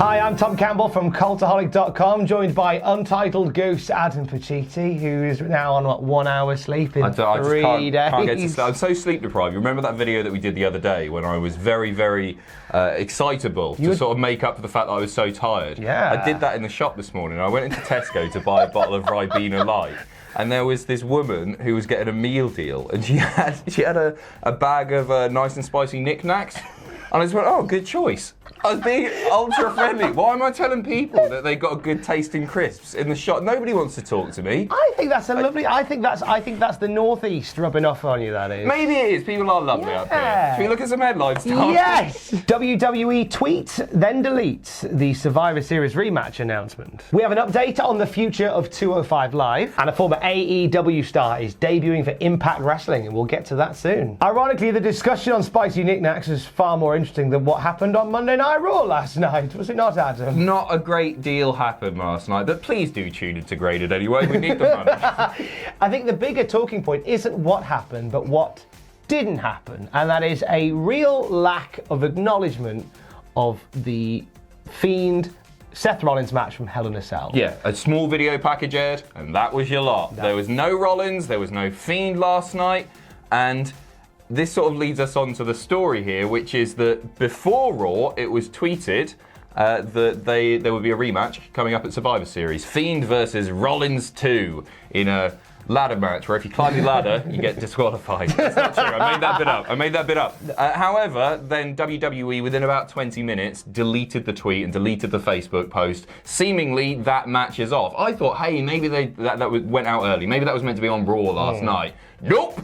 Hi, I'm Tom Campbell from Cultaholic.com, joined by Untitled Goose Adam Pacitti, who is now on 1 hour sleep in 3 days. Can't get to sleep. I'm so sleep deprived. You remember that video that we did the other day when I was very, very excitable to sort of make up for the fact that I was so tired? Yeah. I did that in the shop this morning. I went into Tesco to buy a bottle of Ribena Light. And there was this woman who was getting a meal deal, and she had a bag of nice and spicy knickknacks. And I just went, oh, good choice. I was being ultra friendly. Why am I telling people that they got a good tasting crisps in the shop? Nobody wants to talk to me. I think that's a lovely. I think that's the Northeast rubbing off on you. That is. Maybe it is. People are lovely up here. Should we look at some headlines, Tom? Yes. WWE tweets, then deletes the Survivor Series rematch announcement. We have an update on the future of 205 Live, and a former AEW star is debuting for Impact Wrestling, and we'll get to that soon. Ironically, the discussion on spicy knickknacks is far more interesting than what happened on Monday Night Raw last night, was it not, Adam? Not a great deal happened last night, but please do tune into Graded anyway. We need the money. I think the bigger talking point isn't what happened, but what didn't happen, and that is a real lack of acknowledgement of the Fiend Seth Rollins match from Hell in a Cell. Yeah, a small video package aired, and that was your lot. There was no Rollins, there was no Fiend last night, and this sort of leads us on to the story here, which is that before Raw, it was tweeted that there would be a rematch coming up at Survivor Series. Fiend versus Rollins 2 in a ladder match, where if you climb the ladder, you get disqualified. That's not true. I made that bit up. However, then WWE, within about 20 minutes, deleted the tweet and deleted the Facebook post. Seemingly, that match is off. I thought, hey, maybe that went out early. Maybe that was meant to be on Raw last night. Nope.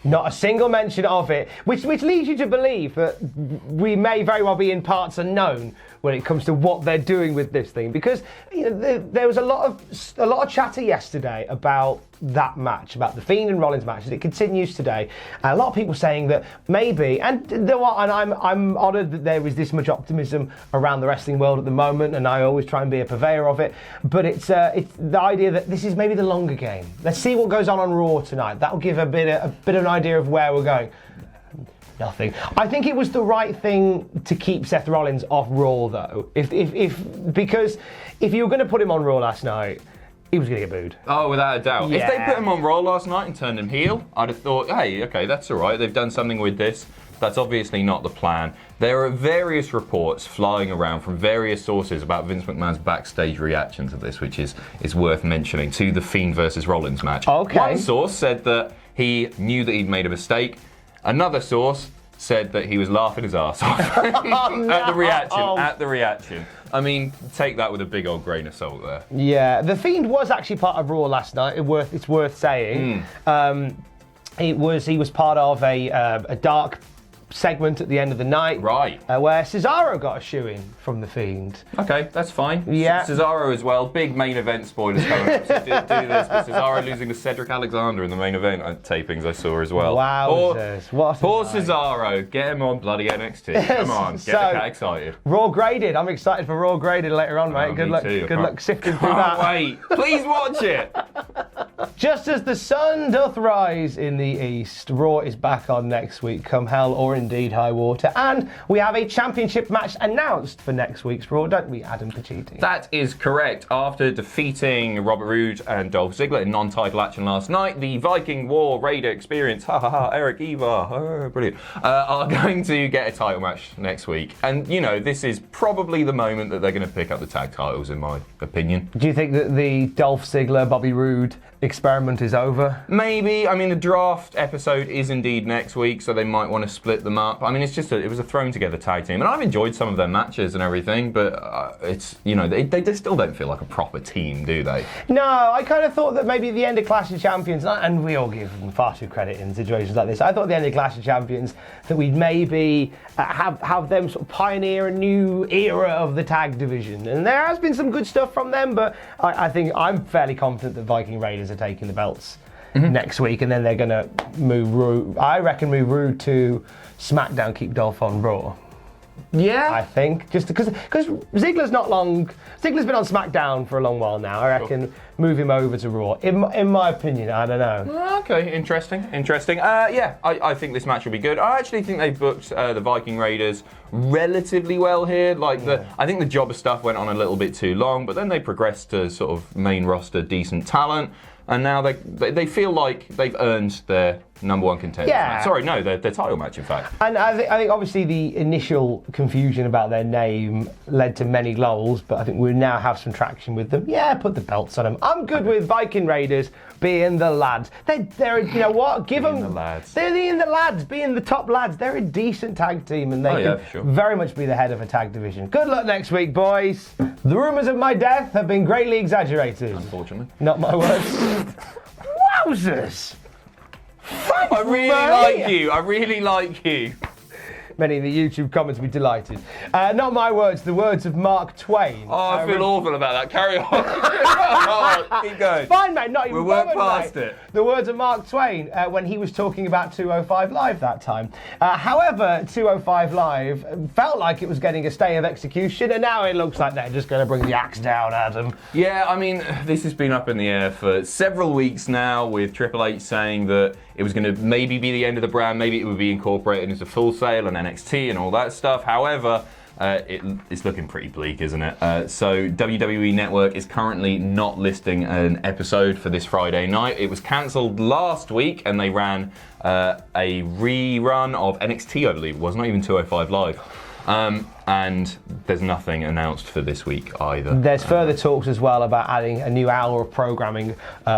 Not a single mention of it, which leads you to believe that we may very well be in parts unknown when it comes to what they're doing with this thing, because there was a lot of chatter yesterday about that match, about the Fiend and Rollins match, and it continues today. And a lot of people saying that maybe, and I'm honoured that there is this much optimism around the wrestling world at the moment, and I always try and be a purveyor of it. But it's the idea that this is maybe the longer game. Let's see what goes on Raw tonight. That'll give a bit of an idea of where we're going. Nothing. I think it was the right thing to keep Seth Rollins off Raw, though. Because if you were going to put him on Raw last night, he was going to get booed. Oh, without a doubt. Yeah. If they put him on Raw last night and turned him heel, I'd have thought, hey, okay, that's all right. They've done something with this. That's obviously not the plan. There are various reports flying around from various sources about Vince McMahon's backstage reaction to this, which is worth mentioning, to the Fiend versus Rollins match. Okay. One source said that he knew that he'd made a mistake. Another source said that he was laughing his ass off at the reaction. I mean, take that with a big old grain of salt there. Yeah, the Fiend was actually part of Raw last night. It's worth saying. He was part of a dark segment at the end of the night, right? Where Cesaro got a shoe-in from the Fiend. Okay, that's fine. Yeah, Cesaro as well. Big main event spoilers coming up. So do this. But Cesaro losing to Cedric Alexander in the main event tapings I saw as well. Wow, poor Cesaro. Get him on bloody NXT. Come on, get the cat excited. Raw Graded. I'm excited for Raw Graded later on, mate. Good luck. Good luck sifting through that. Wait, please watch it. Just as the sun doth rise in the east, Raw is back on next week, come hell or indeed high water. And we have a championship match announced for next week's Raw, don't we, Adam Pacitti? That is correct. After defeating Robert Roode and Dolph Ziggler in non-title action last night, the Viking War Raider Experience, Eric Eva, brilliant, are going to get a title match next week. And, this is probably the moment that they're going to pick up the tag titles, in my opinion. Do you think that the Dolph Ziggler, Bobby Roode experiment is over? Maybe. I mean, the draft episode is indeed next week, so they might want to split them up. I mean, it was a thrown together tag team, and I've enjoyed some of their matches and everything, but it's, they still don't feel like a proper team, do they? No, I kind of thought that maybe at the end of Clash of Champions, and we all give them far too credit in situations like this, I thought at the end of Clash of Champions that we'd maybe have them sort of pioneer a new era of the tag division, and there has been some good stuff from them, but I think I'm fairly confident that Viking Raiders are taking the belts next week, and then they're going to move Roode to SmackDown, keep Dolph on Raw. Yeah, I think just because Ziggler's been on SmackDown for a long while now. I reckon move him over to Raw. In my opinion, I don't know. Okay, interesting. Yeah, I think this match will be good. I actually think they booked the Viking Raiders relatively well here. I think the jobber stuff went on a little bit too long, but then they progressed to sort of main roster decent talent. And now they feel like they've earned their number one contender. Yeah. Sorry, no, their title match, in fact. And I think obviously the initial confusion about their name led to many lulls, but I think we now have some traction with them. Yeah, put the belts on them. I'm good with Viking Raiders being the lads. They're you know what? Give them the lads. They're being the lads, being the top lads. They're a decent tag team, and they can very much be the head of a tag division. Good luck next week, boys. The rumours of my death have been greatly exaggerated. Unfortunately. Not my words. Wowzers! I really like you. Many in the YouTube comments will be delighted. Not my words, the words of Mark Twain. Oh, I feel awful about that. Carry on. Keep going. It's fine, mate. Not even we'll work bothered, past mate. it. The words of Mark Twain when he was talking about 205 Live that time. However, 205 Live felt like it was getting a stay of execution, and now it looks like they're just going to bring the axe down, Adam. Yeah, I mean, this has been up in the air for several weeks now, with Triple H saying that it was going to maybe be the end of the brand, maybe it would be incorporated into Full Sail and NXT and all that stuff. However, it's looking pretty bleak, isn't it? So WWE Network is currently not listing an episode for this Friday night. It was cancelled last week, and they ran a rerun of NXT, I believe. It was not even 205 Live. And there's nothing announced for this week either. There's further talks as well about adding a new hour of programming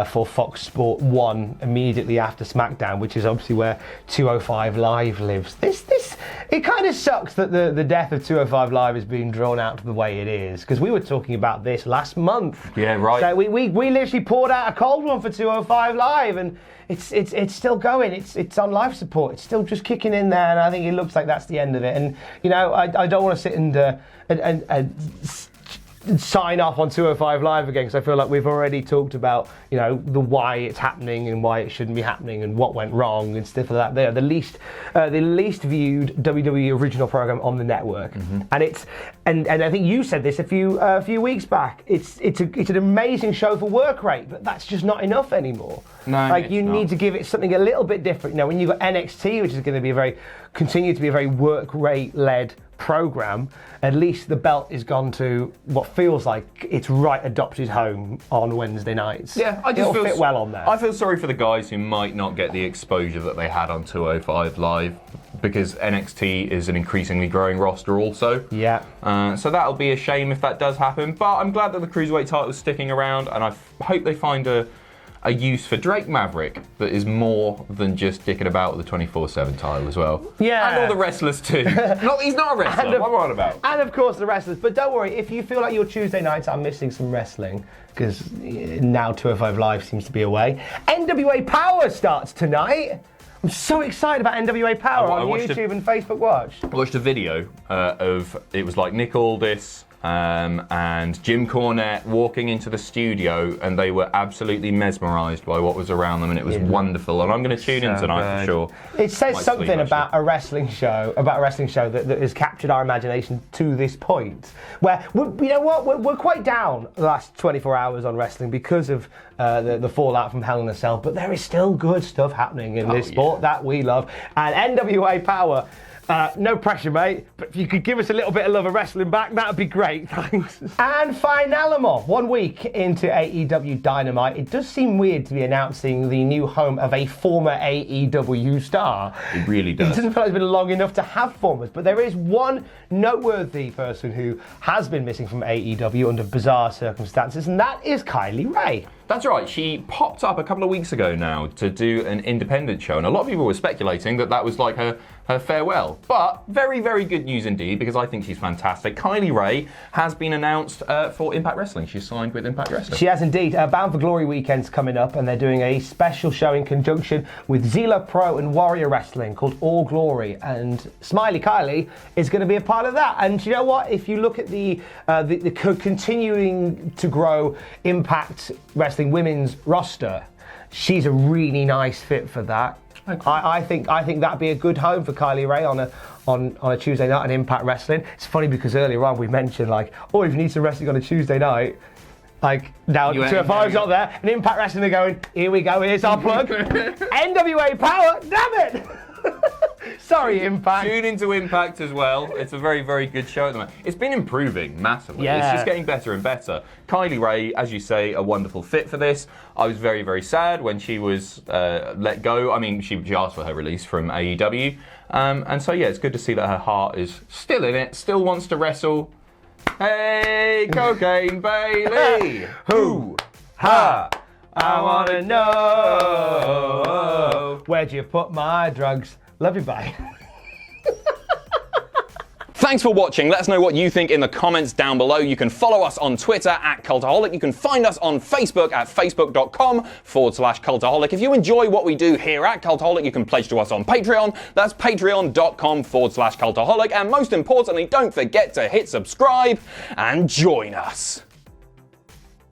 for Fox Sport 1 immediately after SmackDown, which is obviously where 205 Live lives. It kind of sucks that the death of 205 Live is being drawn out to the way it is, because we were talking about this last month. Yeah, right. So we literally poured out a cold one for 205 Live, and it's still going. It's on life support. It's still just kicking in there, and I think it looks like that's the end of it. And you know, I don't want to sit and sign off on 205 Live again, because I feel like we've already talked about, you know, the why it's happening and why it shouldn't be happening and what went wrong and stuff like that. They are the least viewed WWE original program on the network, and I think you said this a few weeks back. It's an amazing show for work rate, but that's just not enough anymore. No, like you need to give it something a little bit different. You know, when you've got NXT, which is going to continue to be a very work rate led program, at least the belt is gone to what feels like its right adopted home on Wednesday nights. Yeah, it'll fit well on there. I feel sorry for the guys who might not get the exposure that they had on 205 Live, because NXT is an increasingly growing roster also. Yeah. So that'll be a shame if that does happen, but I'm glad that the Cruiserweight title is sticking around, and I hope they find a use for Drake Maverick that is more than just dicking about with the 24/7 title as well. Yeah. And all the wrestlers too. He's not a wrestler, what am I on about? And of course the wrestlers, but don't worry, if you feel like your Tuesday nights are missing some wrestling, because now 205 Live seems to be away, NWA Power starts tonight. I'm so excited about NWA Power on YouTube and Facebook Watch. I watched a video it was like Nick Aldis and Jim Cornette walking into the studio, and they were absolutely mesmerised by what was around them, and it was wonderful. And I'm going to tune in tonight for sure. It says something about a wrestling show, that has captured our imagination to this point, where you know what, we're quite down the last 24 hours on wrestling because of the fallout from Hell in a Cell, but there is still good stuff happening in this sport that we love, and NWA Power. No pressure, mate, but if you could give us a little bit of love of wrestling back, that would be great, thanks. And finally, 1 week into AEW Dynamite, it does seem weird to be announcing the new home of a former AEW star. It really does. It doesn't feel like it's been long enough to have formers, but there is one noteworthy person who has been missing from AEW under bizarre circumstances, and that is Kylie Ray. That's right, she popped up a couple of weeks ago now to do an independent show, and a lot of people were speculating that was like her farewell. But very, very good news indeed, because I think she's fantastic. Kylie Ray has been announced for Impact Wrestling. She's signed with Impact Wrestling. She has indeed. Bound for Glory weekend's coming up, and they're doing a special show in conjunction with Zila Pro and Warrior Wrestling called All Glory, and Smiley Kylie is going to be a part of that. And you know what? If you look at the continuing to grow Impact Wrestling women's roster, she's a really nice fit for that. Okay. I think that'd be a good home for Kylie Ray on a Tuesday night on Impact Wrestling. It's funny because earlier on we mentioned if you need some wrestling on a Tuesday night, Like, now You ain't 205's doing not there, and Impact Wrestling are going, here we go, here's our plug. NWA Power, damn it! Sorry, Impact. Tune into Impact as well. It's a very, very good show at the moment. It's been improving massively. Yeah. It's just getting better and better. Kylie Ray, as you say, a wonderful fit for this. I was very, very sad when she was let go. I mean, she asked for her release from AEW. And so, yeah, it's good to see that her heart is still in it, still wants to wrestle. Hey, Cocaine Bailey! Who? Ha! I wanna know, where'd you put my drugs? Love you, bye. Thanks for watching. Let us know what you think in the comments down below. You can follow us on Twitter at Cultaholic. You can find us on Facebook at facebook.com/Cultaholic. If you enjoy what we do here at Cultaholic, you can pledge to us on Patreon. That's patreon.com/Cultaholic. And most importantly, don't forget to hit subscribe and join us.